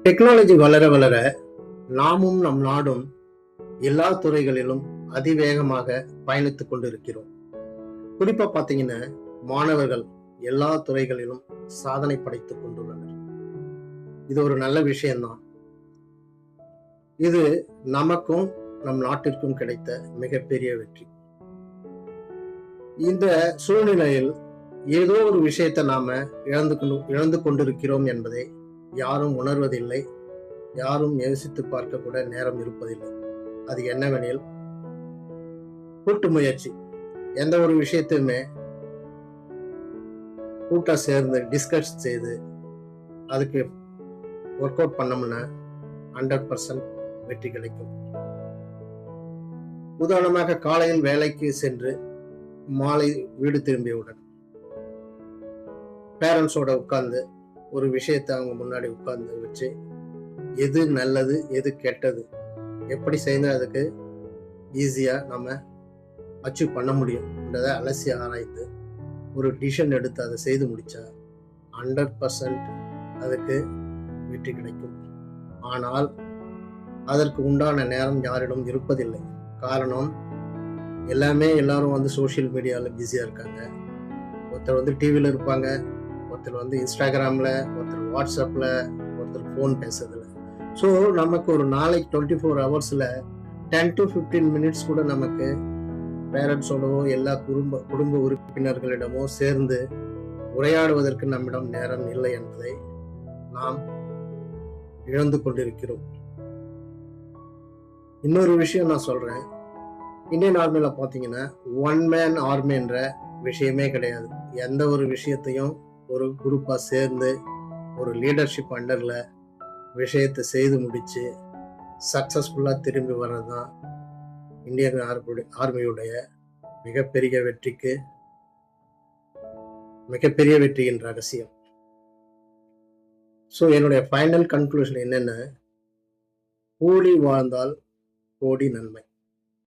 Technology வளர வளர நாமும் நம் நாடும் எல்லா துறைகளிலும் அதிவேகமாக பயணித்துக் கொண்டிருக்கிறோம். குறிப்பா பாத்தீங்கன்னா மாணவர்கள் எல்லா துறைகளிலும் சாதனை படைத்துக் கொண்டுள்ளனர். இது ஒரு நல்ல விஷயம்தான். இது நமக்கும் நம் நாட்டிற்கும் கிடைத்த மிகப்பெரிய வெற்றி. இந்த சூழ்நிலையில் ஏதோ ஒரு விஷயத்தை நாம இழந்து கொண்டிருக்கிறோம் என்பதை யாரும் உணர்வதில்லை, யாரும் யோசித்து பார்க்க கூட நேரம் இருப்பதில்லை. அது என்னவெனில் கூட்டு முயற்சி. எந்த ஒரு விஷயத்தையுமே கூட்டா சேர்ந்து டிஸ்கஸ் செய்து அதுக்கு ஒர்க் அவுட் பண்ணோம்னா 100% வெற்றி கிடைக்கும். உதாரணமாக காலையில் வேலைக்கு சென்று மாலை வீடு திரும்பியவுடன் பேரண்ட்ஸோட உட்கார்ந்து ஒரு விஷயத்தை அவங்க முன்னாடி உட்கார்ந்து வச்சு எது நல்லது எது கெட்டது எப்படி செய்து அதுக்கு ஈஸியா நம்ம அச்சீவ் பண்ண முடியும்ன்றதை அலசி ஆராய்ந்து ஒரு டிசிஷன் எடுத்து அதை செய்து முடிச்சா 100% அதுக்கு வெற்றி கிடைக்கும். ஆனால் அதற்கு உண்டான நேரம் யாரிடம் இருப்பதில்லை. காரணம் எல்லாரும் வந்து சோசியல் மீடியாவில் பிஸியா இருக்காங்க. ஒருத்தர் டிவியில் இருப்பாங்க, ஒருத்தர் இன்ஸ்டாகிராம்ல, ஒருத்தர் வாட்ஸ்அப்ல, ஒருத்தர் ஃபோன் பேசுறதுல. ஸோ நமக்கு ஒரு நாளைக்கு 24 ஹவர்ஸ்ல 10 to 15 மினிட்ஸ் கூட நமக்கு பேரண்ட்ஸோடவோ எல்லா குடும்ப உறுப்பினர்களிடமோ சேர்ந்து உரையாடுவதற்கு நம்மிடம் நேரம் இல்லை என்பதை நாம் இழந்து கொண்டிருக்கிறோம். இன்னொரு விஷயம் நான் சொல்றேன். இந்தியன் ஆர்மியில பாத்தீங்கன்னா ஒன் மேன் ஆர்மின்ற விஷயமே கிடையாது. எந்த ஒரு விஷயத்தையும் ஒரு குரூப்பா சேர்ந்து ஒரு லீடர்ஷிப் அண்டர்ல விஷயத்தை செய்து முடிச்சு சக்சஸ்ஃபுல்லா திரும்பி வர்றதுதான் இந்தியன் ஆர்மியுடைய மிகப்பெரிய வெற்றியின் ரகசியம். ஸோ என்னுடைய ஃபைனல் கன்க்ளூஷன் என்னன்னா, கூடி வாழ்ந்தால் கோடி நன்மை.